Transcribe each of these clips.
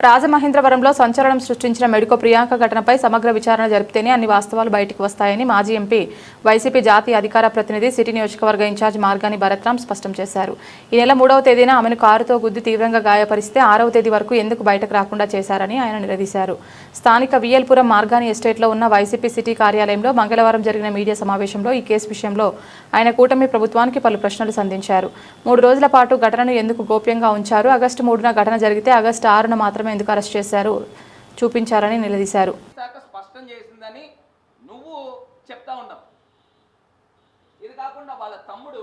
రాజమహేంద్రవరంలో సంచలనం సృష్టించిన మెడికో ప్రియాంక ఘటనపై సమగ్ర విచారణ జరిపితేనే అన్ని వాస్తవాలు బయటికి వస్తాయని మాజీ ఎంపీ వైసీపీ జాతీయ అధికార ప్రతినిధి సిటీ నియోజకవర్గ ఇన్ఛార్జ్ మార్గాని భరత్రాం స్పష్టం చేశారు. ఈ నెల 3వ తేదీన ఆమెను కారుతో గుద్ది తీవ్రంగా గాయపరిస్తే 6వ తేదీ వరకు ఎందుకు బయటకు రాకుండా చేశారని ఆయన నిలదీశారు. స్థానిక విఎల్పురం మార్గాని ఎస్టేట్లో ఉన్న వైసీపీ సిటీ కార్యాలయంలో మంగళవారం జరిగిన మీడియా సమావేశంలో ఈ కేసు విషయంలో ఆయన కూటమి ప్రభుత్వానికి పలు ప్రశ్నలు సంధించారు. 3 రోజుల పాటు ఘటనను ఎందుకు గోప్యంగా ఉంచారు? ఆగస్టు 3న ఘటన జరిగితే ఆగస్టు 6న మాత్రమే ఎందుకు అరెస్ట్ చేశారు చూపించారని నిలదీశారు. స్పష్టం చేసిందని నువ్వు చెప్తా ఉన్నావు. ఇది కాకుండా వాళ్ళ తమ్ముడు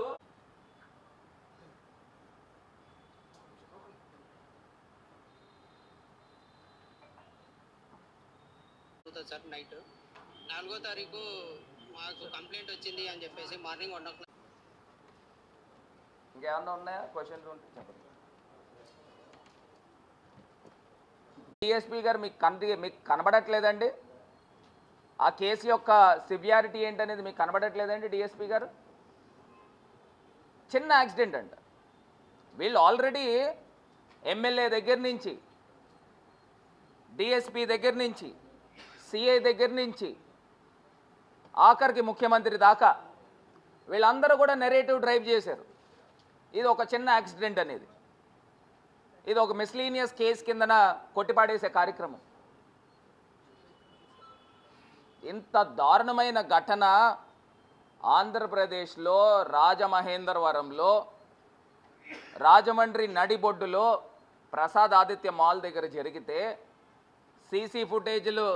సార్ నైట్ 4వ తారీఖు మాకు కంప్లైంట్ వచ్చింది అని చెప్పేసి మార్నింగ్ 1 o'clock. ఇంకేమన్నా ఉన్నాయా క్వశ్చన్లు ఉంటే చెప్పండి. డిఎస్పీ గారు మీకు కనబడట్లేదండి? ఆ కేసు యొక్క సివియారిటీ ఏంటనేది మీకు కనబడట్లేదండి డిఎస్పీ గారు? చిన్న యాక్సిడెంట్ అంట. వీళ్ళు ఆల్రెడీ ఎమ్మెల్యే దగ్గర నుంచి, డిఎస్పీ దగ్గర నుంచి, సిఐ దగ్గర నుంచి ఆఖరికి ముఖ్యమంత్రి దాకా వీళ్ళందరూ కూడా నెరేటివ్ డ్రైవ్ చేశారు. ఇది ఒక చిన్న యాక్సిడెంట్ అనేది, ఇది ఒక మిస్లీనియస్ కేసు కిందన కొట్టిపాడేసే కార్యక్రమం. ఇంత దారుణమైన ఘటన ఆంధ్రప్రదేశ్లో రాజమహేంద్రవరంలో రాజమండ్రి నడిబొడ్డులో ప్రసాద్ ఆదిత్య మాల్ దగ్గర జరిగితే సీసీ ఫుటేజ్లు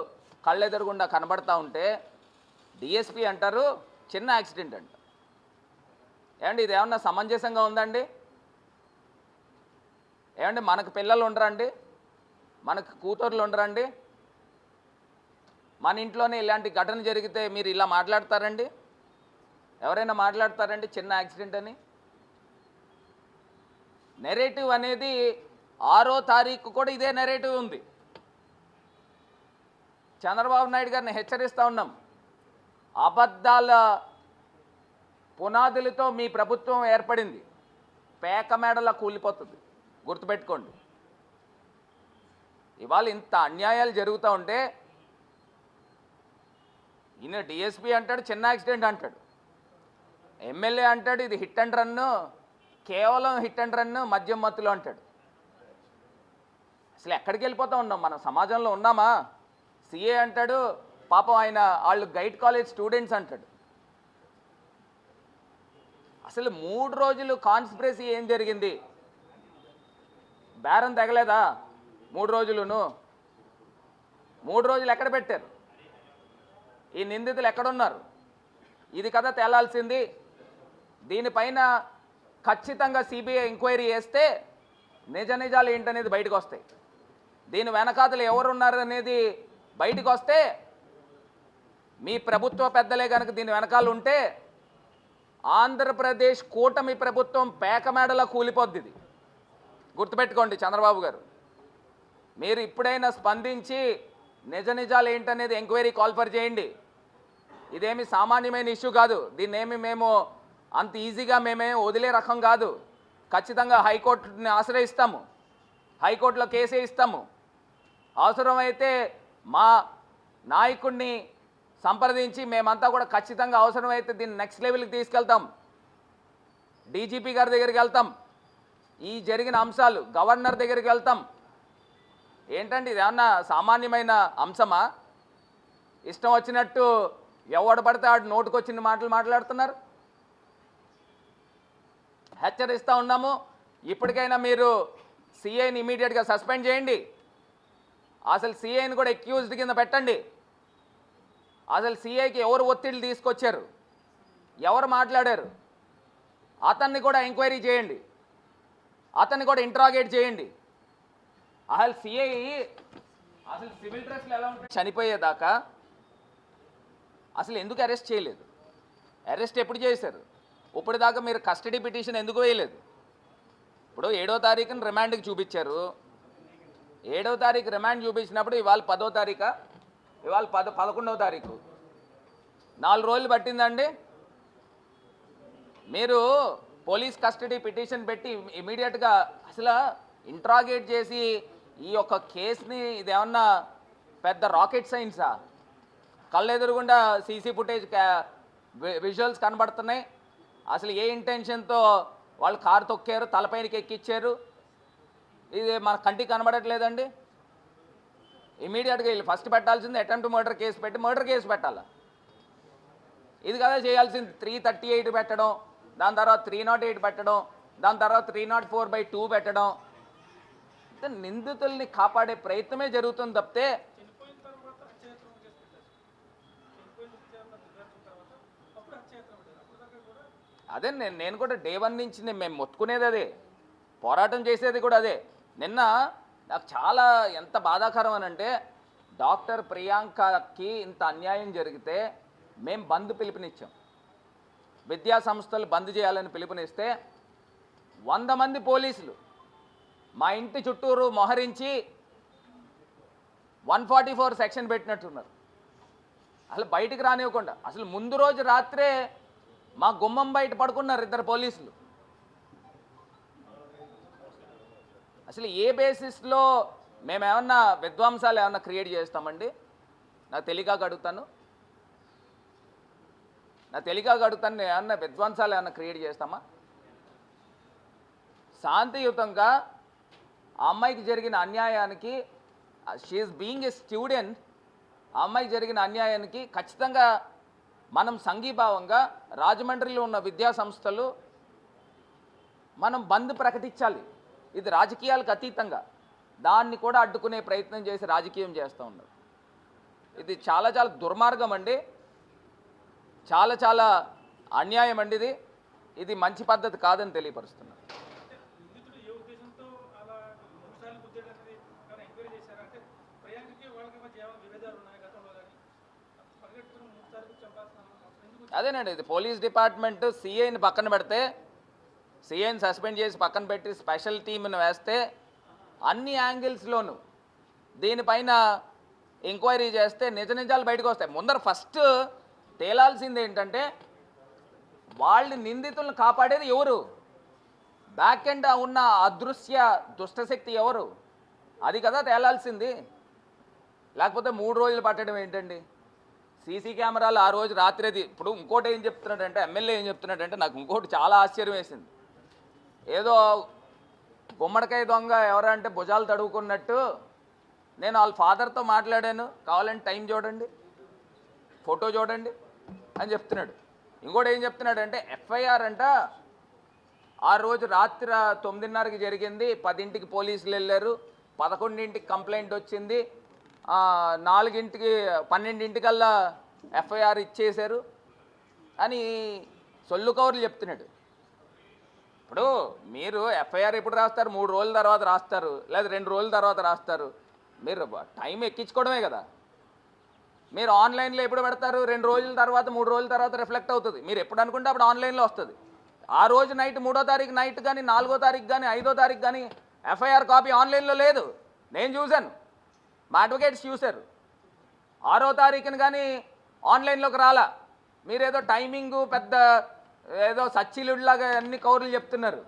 కళ్ళెదురుగుండా కనబడతా ఉంటే డిఎస్పీ అంటారు చిన్న యాక్సిడెంట్ అంట. ఏమండి ఇది ఏమన్నా సమంజసంగా ఉందండి? ఏమండి మనకు పిల్లలు ఉండరండి? మనకు కూతుర్లు ఉండరండి? మన ఇంట్లోనే ఇలాంటి ఘటన జరిగితే మీరు ఇలా మాట్లాడతారండి? ఎవరైనా మాట్లాడతారండి చిన్న యాక్సిడెంట్ అని? నెరేటివ్ అనేది 6వ తారీఖు కూడా ఇదే నెరేటివ్ ఉంది. చంద్రబాబు నాయుడు గారిని హెచ్చరిస్తూ ఉన్నాం, అబద్ధాల పునాదులతో మీ ప్రభుత్వం ఏర్పడింది, పేక మేడలా కూలిపోతుంది, గుర్తుపెట్టుకోండి. ఇవాళ ఇంత అన్యాయాలు జరుగుతూ ఉంటే ఈయన డిఎస్పీ అంటాడు చిన్న యాక్సిడెంట్ అంటాడు, ఎమ్మెల్యే అంటాడు ఇది హిట్ అండ్ రన్ను, కేవలం హిట్ అండ్ రన్ను మద్యం మత్తులో అంటాడు. అసలు ఎక్కడికి వెళ్ళిపోతూ ఉన్నాం? మనం సమాజంలో ఉన్నామా? సిఏ అంటాడు పాపం ఆయన వాళ్ళు గైడ్ కాలేజ్ స్టూడెంట్స్ అంటాడు. అసలు 3 రోజులు కాన్స్పిరసీ ఏం జరిగింది? బేరం తగలేదా 3 రోజులును? 3 రోజులు ఎక్కడ పెట్టారు? ఈ నిందితులు ఎక్కడున్నారు? ఇది కదా తేలాల్సింది. దీనిపైన ఖచ్చితంగా సిబిఐ ఎంక్వైరీ చేస్తే నిజాలు ఏంటనేది బయటకు వస్తాయి. దీని వెనకాతలు ఎవరున్నారు అనేది బయటకు వస్తే, మీ ప్రభుత్వ పెద్దలే కనుక దీని వెనకాల ఉంటే ఆంధ్రప్రదేశ్ కూటమి ప్రభుత్వం పేకమేడలా కూలిపోద్ది. ఇది గుర్తుపెట్టుకోండి చంద్రబాబు గారు. మీరు ఇప్పుడైనా స్పందించి నిజాలు ఏంటనేది ఎంక్వైరీ కాల్ఫర్ చేయండి. ఇదేమి సామాన్యమైన ఇష్యూ కాదు. దీన్నేమి మేము అంత ఈజీగా వదిలే రకం కాదు. ఖచ్చితంగా హైకోర్టుని ఆశ్రయిస్తాము, హైకోర్టులో కేసే ఇస్తాము. అవసరమైతే మా నాయకుడిని సంప్రదించి మేమంతా కూడా ఖచ్చితంగా అవసరమైతే దీన్ని నెక్స్ట్ లెవెల్కి తీసుకెళ్తాం. డీజీపీ గారి దగ్గరికి వెళ్తాం, ఈ జరిగిన అంశాలు గవర్నర్ దగ్గరికి వెళ్తాం. ఏంటంటే ఇది ఏమన్నా సామాన్యమైన అంశమా? ఇష్టం వచ్చినట్టు ఎవడు పడితే ఆడు నోటుకొచ్చిన మాటలు మాట్లాడుతున్నారు. హెచ్చరిస్తూ ఉన్నాము. ఇప్పటికైనా మీరు సిఐని ఇమీడియట్గా సస్పెండ్ చేయండి. అసలు సిఐని కూడా అక్యూజ్డ్ కింద పెట్టండి. అసలు సిఐకి ఎవరు ఒత్తిడి తీసుకొచ్చారు, ఎవరు మాట్లాడారు, అతన్ని కూడా ఎంక్వైరీ చేయండి, అతన్ని కూడా ఇంట్రాగేట్ చేయండి. అసలు సిఐ అసలు సివిల్ డ్రెస్లు ఎలా ఉంటాయి? చనిపోయేదాకా అసలు ఎందుకు అరెస్ట్ చేయలేదు? అరెస్ట్ ఎప్పుడు చేశారు? ఇప్పటిదాకా మీరు కస్టడీ పిటిషన్ ఎందుకు వేయలేదు? ఇప్పుడు 7వ తారీఖున రిమాండ్కి చూపించారు. 7వ తారీఖు రిమాండ్ చూపించినప్పుడు ఇవాళ 10వ తారీఖా, ఇవాళ 11వ తారీఖు, 4 రోజులు పట్టిందండి. మీరు పోలీస్ కస్టడీ పిటిషన్ పెట్టి ఇమీడియట్గా అసలు ఇంట్రాగేట్ చేసి ఈ యొక్క కేసుని ఇదేమన్నా పెద్ద రాకెట్ సైన్సా? కళ్ళు ఎదురుగుండా సీసీ ఫుటేజ్ విజువల్స్ కనబడుతున్నాయి. అసలు ఏ ఇంటెన్షన్తో వాళ్ళు కారు తొక్కారు, తలపైనకి ఎక్కిచ్చారు, ఇది మన కంటికి కనబడట్లేదండి. ఇమీడియట్గా వీళ్ళు ఫస్ట్ పెట్టాల్సింది అటెంప్ట్ మర్డర్ కేసు పెట్టి మర్డర్ కేసు పెట్టాలి. ఇది కదా చేయాల్సింది. 338 పెట్టడం, దాని తర్వాత 308 పెట్టడం, దాని తర్వాత 304/2 పెట్టడం. నిందితుల్ని కాపాడే ప్రయత్నమే జరుగుతుంది తప్పితే అదే నేను కూడా డే 1 నుంచి మేము మొత్తుకునేది అదే, పోరాటం చేసేది కూడా అదే. నిన్న నాకు చాలా ఎంత బాధాకరం అని అంటే, డాక్టర్ ప్రియాంకకి ఇంత అన్యాయం జరిగితే మేము బంద్ పిలుపునిచ్చాం. విద్యా సంస్థలు బంద్ చేయాలని పిలుపునిస్తే 100 మంది పోలీసులు మా ఇంటి చుట్టూరు మొహరించి 144 సెక్షన్ పెట్టినట్టున్నారు. అసలు బయటికి రానివ్వకుండా, అసలు ముందు రోజు రాత్రే మా గుమ్మం బయట పడుకున్నారు 2 పోలీసులు. అసలు ఏ బేసిస్లో మేమేమన్నా విధ్వంసాలు ఏమన్నా క్రియేట్ చేస్తామండి? నాకు తెలియక అడుగుతాను, ఏమన్నా విధ్వంసాలు ఏమన్నా క్రియేట్ చేస్తామా? శాంతియుతంగా ఆ అమ్మాయికి జరిగిన అన్యాయానికి, షీఈస్ బీయింగ్ ఏ స్టూడెంట్, ఆ అమ్మాయికి జరిగిన అన్యాయానికి ఖచ్చితంగా మనం సంఘీభావంగా రాజమండ్రిలో ఉన్న విద్యా సంస్థలు మనం బంద్ ప్రకటించాలి. ఇది రాజకీయాలకు అతీతంగా దాన్ని కూడా అడ్డుకునే ప్రయత్నం చేసి రాజకీయం చేస్తూ ఉన్నారు. ఇది చాలా చాలా దుర్మార్గం అండి, చాలా అన్యాయం అండి. ఇది మంచి పద్ధతి కాదని తెలియపరుస్తున్నారు. అదేనండి, ఇది పోలీస్ డిపార్ట్మెంట్ సిఐని పక్కన పెడితే, సిఐని సస్పెండ్ చేసి పక్కన పెట్టి స్పెషల్ టీమ్ని వేస్తే అన్ని యాంగిల్స్లోనూ దీనిపైన ఎంక్వైరీ చేస్తే నిజాలు బయటకు వస్తాయి. ముందర ఫస్ట్ తేలాల్సింది ఏంటంటే, వాళ్ళ నిందితులను కాపాడేది ఎవరు? బ్యాక్ ఎండ్ ఉన్న అదృశ్య దుష్టశక్తి ఎవరు? అది కదా తేలాల్సింది. లేకపోతే 3 రోజులు పట్టడం ఏంటండి? సీసీ కెమెరాలు ఆ రోజు రాత్రేది. ఇప్పుడు ఇంకోటి ఏం చెప్తున్నాడంటే, ఎమ్మెల్యే ఏం చెప్తున్నాడంటే, నాకు ఇంకోటి చాలా ఆశ్చర్యం వేసింది. ఏదో గుమ్మడికాయ దొంగ ఎవరంటే భుజాలు తడువుకున్నట్టు నేను వాళ్ళ ఫాదర్తో మాట్లాడాను, కావాలంటే టైం చూడండి, ఫోటో చూడండి అని చెప్తున్నాడు. ఇంకోటి ఏం చెప్తున్నాడంటే, ఎఫ్ఐఆర్ అంట ఆ రోజు రాత్రి 9:30కి జరిగింది, 10ంటికి పోలీసులు వెళ్ళారు, 11ంటికి కంప్లైంట్ వచ్చింది, 4ంటికి 12ంటికల్లా ఎఫ్ఐఆర్ ఇచ్చేశారు అని సొల్లు కవర్లు చెప్తున్నాడు. ఇప్పుడు మీరు ఎఫ్ఐఆర్ ఎప్పుడు రాస్తారు? 3 రోజుల తర్వాత రాస్తారు, లేదా 2 రోజుల తర్వాత రాస్తారు. మీరు టైం ఎక్కించుకోవడమే కదా. మీరు ఆన్లైన్లో ఎప్పుడు పెడతారు? 2 రోజుల తర్వాత 3 రోజుల తర్వాత రిఫ్లెక్ట్ అవుతుంది. మీరు ఎప్పుడు అనుకుంటే అప్పుడు ఆన్లైన్లో వస్తుంది. ఆ రోజు నైట్ 3వ తారీఖు నైట్ కానీ 4వ తారీఖు కానీ 5వ తారీఖు కానీ ఎఫ్ఐఆర్ కాపీ ఆన్లైన్లో లేదు. నేను చూశాను, మా అడ్వకేట్స్ చూశారు. 6వ తారీఖున కానీ ఆన్లైన్లోకి రాలా. మీరేదో టైమింగు పెద్ద ఏదో సచ్చిలుడిలాగా అన్ని కౌర్లు చెప్తున్నారు.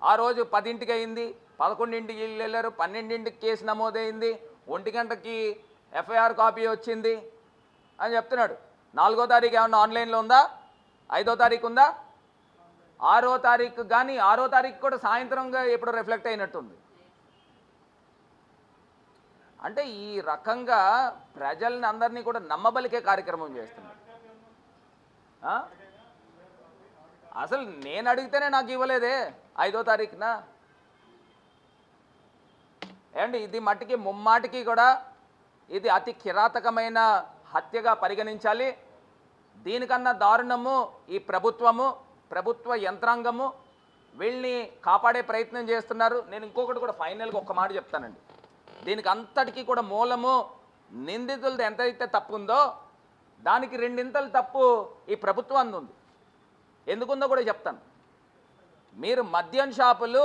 ఆ రోజు 10ంటికి అయింది, 11ంటికి వెళ్ళారు, 12ంటికి కేసు నమోదైంది, 1 గంటకి ఎఫ్ఐఆర్ కాపీ వచ్చింది అని చెప్తున్నాడు. 4వ తారీఖు ఏమన్నా ఆన్లైన్లో ఉందా? 5వ తారీఖు ఉందా? 6వ తారీఖు కానీ 6వ తారీఖు కూడా సాయంత్రంగా ఎప్పుడు రిఫ్లెక్ట్ అయినట్టుంది. అంటే ఈ రకంగా ప్రజల్ని అందరినీ కూడా నమ్మబలికే కార్యక్రమం చేస్తున్నారు. అసలు నేను అడిగితేనే నాకు ఇవ్వలేదే 5వ తారీఖున. ఏమండి, ఇది మట్టికి ముమ్మాటికి కూడా ఇది అతి కిరాతకమైన హత్యగా పరిగణించాలి. దీనికన్నా దారుణము ఈ ప్రభుత్వ యంత్రాంగము వీళ్ళని కాపాడే ప్రయత్నం చేస్తున్నారు. నేను ఇంకొకటి కూడా ఫైనల్గా ఒక్క మాట చెప్తానండి. దీనికి అంతటికీ కూడా మూలము నిందితులది ఎంతైతే తప్పు ఉందో దానికి 2 తప్పు ఈ ప్రభుత్వం ఉంది. ఎందుకుందో కూడా చెప్తాను. మీరు మద్యం షాపులు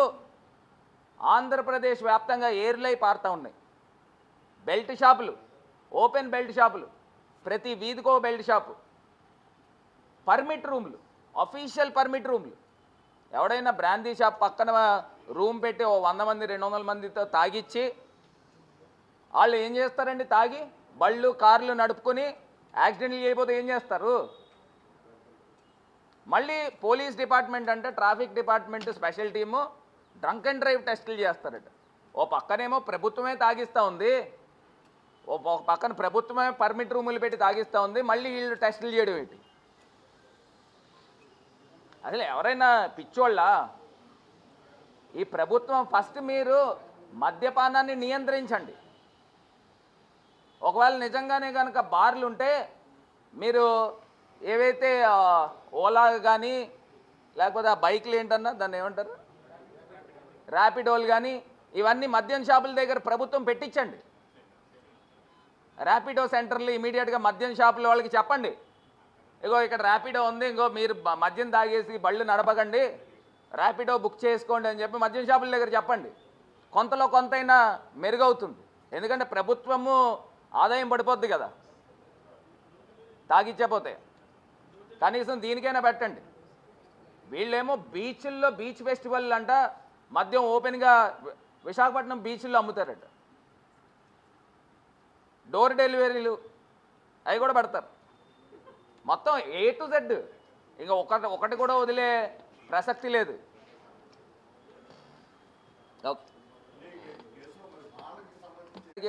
ఆంధ్రప్రదేశ్ వ్యాప్తంగా ఏర్లై పారుతూ ఉన్నాయి. బెల్ట్ షాపులు, ఓపెన్ బెల్ట్ షాపులు, ప్రతి వీధికో బెల్ట్ షాపు, పర్మిట్ రూమ్లు, అఫీషియల్ పర్మిట్ రూమ్లు, ఎవడైనా బ్రాందీ షాప్ పక్కన రూమ్ పెట్టి ఓ 100 మంది 200 మందితో తాగిచ్చి వాళ్ళు ఏం చేస్తారండి? తాగి బళ్ళు కార్లు నడుపుకొని యాక్సిడెంట్లు చేయకపోతే ఏం చేస్తారు? మళ్ళీ పోలీస్ డిపార్ట్మెంట్ అంటే traffic department special team drunk and drive టెస్టులు చేస్తారట. ఓ పక్కనేమో ప్రభుత్వమే తాగిస్తూ ఉంది, ఓ పక్కన ప్రభుత్వమే పర్మిట్ రూములు పెట్టి తాగిస్తూ ఉంది, మళ్ళీ వీళ్ళు టెస్టులు చేయడం ఏంటి? అసలు ఎవరైనా పిచ్చోళ్ళ? ఈ ప్రభుత్వం ఫస్ట్ మీరు మద్యపానాన్ని నియంత్రించండి. ఒకవేళ నిజంగానే కనుక బార్లు ఉంటే మీరు ఏవైతే ఓలా కానీ లేకపోతే ఆ బైక్లు ఏంటన్నా దాన్ని ఏమంటారు, ర్యాపిడోలు కానీ ఇవన్నీ మద్యం షాపుల దగ్గర ప్రభుత్వం పెట్టించండి. ర్యాపిడో సెంటర్లు ఇమీడియట్గా మద్యం షాపుల వాళ్ళకి చెప్పండి, ఇగో ఇక్కడ ర్యాపిడో ఉంది, ఇంకో మీరు మద్యం తాగేసి బళ్ళు నడపకండి, ర్యాపిడో బుక్ చేసుకోండి అని చెప్పి మద్యం షాపుల దగ్గర చెప్పండి. కొంతలో కొంతైనా మెరుగవుతుంది. ఎందుకంటే ప్రభుత్వము ఆదాయం పడిపోద్ది కదా తాగిచ్చపోతే. కనీసం దీనికైనా పెట్టండి. వీళ్ళేమో బీచ్ల్లో బీచ్ ఫెస్టివల్ అంట మద్యం ఓపెన్గా విశాఖపట్నం బీచ్ల్లో అమ్ముతారట. డోర్ డెలివరీలు అవి కూడా పెడతారు. మొత్తం A to Z. ఇంకా ఒకటి కూడా వదిలే ప్రసక్తి లేదు.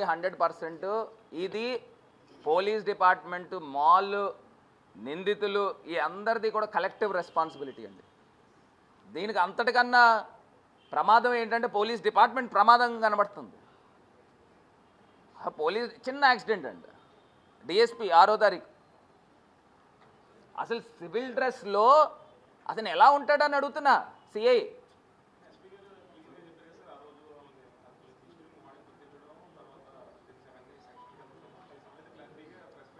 100% ఇది పోలీస్ డిపార్ట్మెంట్, మాల్ నిందితులు ఈ అందరిది కూడా కలెక్టివ్ రెస్పాన్సిబిలిటీ అండి. దీనికి అంతటికన్నా ప్రమాదం ఏంటంటే పోలీస్ డిపార్ట్మెంట్ ప్రమాదం కనబడుతుంది. పోలీస్ చిన్న యాక్సిడెంట్ అండి, డిఎస్పీ 6వ తారీఖు అసలు సివిల్ డ్రెస్లో అతను ఎలా ఉంటాడని అడుగుతున్నా. సిఐ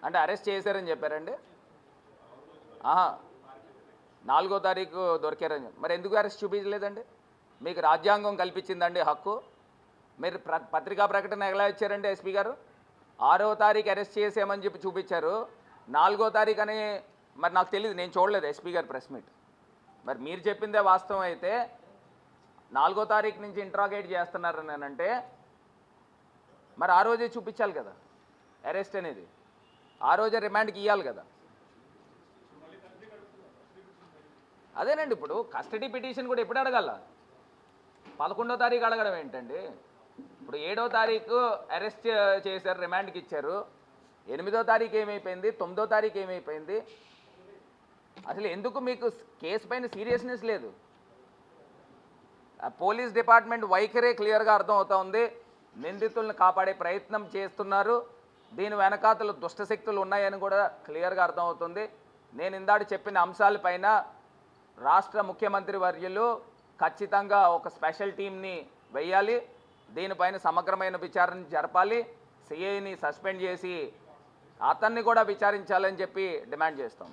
అంటే అరెస్ట్ చేశారని చెప్పారండి. 4వ తారీఖు దొరికారని. మరి ఎందుకు అరెస్ట్ చూపించలేదండి? మీకు రాజ్యాంగం కల్పించిందండి హక్కు. మీరు పత్రికా ప్రకటన ఎలా ఇచ్చారండి ఎస్పీ గారు? 6వ తారీఖు అరెస్ట్ చేసామని చెప్పి చూపించారు. 4వ తారీఖు అని మరి నాకు తెలియదు, నేను చూడలేదు ఎస్పీ గారు ప్రెస్ మీట్. మరి మీరు చెప్పిందే వాస్తవం అయితే 4వ తారీఖు నుంచి ఇంట్రాగేట్ చేస్తున్నారని అంటే మరి ఆ రోజే చూపించాలి కదా అరెస్ట్ అనేది, ఆ రోజే రిమాండ్కి ఇవ్వాలి కదా. అదేనండి, ఇప్పుడు కస్టడీ పిటిషన్ కూడా ఎప్పుడు అడగాల? 11వ తారీఖు అడగడం ఏంటండి? ఇప్పుడు 7వ తారీఖు అరెస్ట్ చేశారు, రిమాండ్కి ఇచ్చారు. 8వ తారీఖు ఏమైపోయింది? 9వ తారీఖు ఏమైపోయింది? అసలు ఎందుకు మీకు కేసు పైన సీరియస్నెస్ లేదు? పోలీస్ డిపార్ట్మెంట్ వైఖరే క్లియర్గా అర్థమవుతా ఉంది. నిందితులను కాపాడే ప్రయత్నం చేస్తున్నారు, దీని వెనకాతలు దుష్టశక్తులు ఉన్నాయని కూడా క్లియర్గా అర్థమవుతుంది. నేను ఇందాక చెప్పిన అంశాలపైన రాష్ట్ర ముఖ్యమంత్రి వర్యులు ఖచ్చితంగా ఒక స్పెషల్ టీంని వేయాలి, దీనిపైన సమగ్రమైన విచారణ జరపాలి, సిఐని సస్పెండ్ చేసి అతన్ని కూడా విచారించాలని చెప్పి డిమాండ్ చేస్తాం.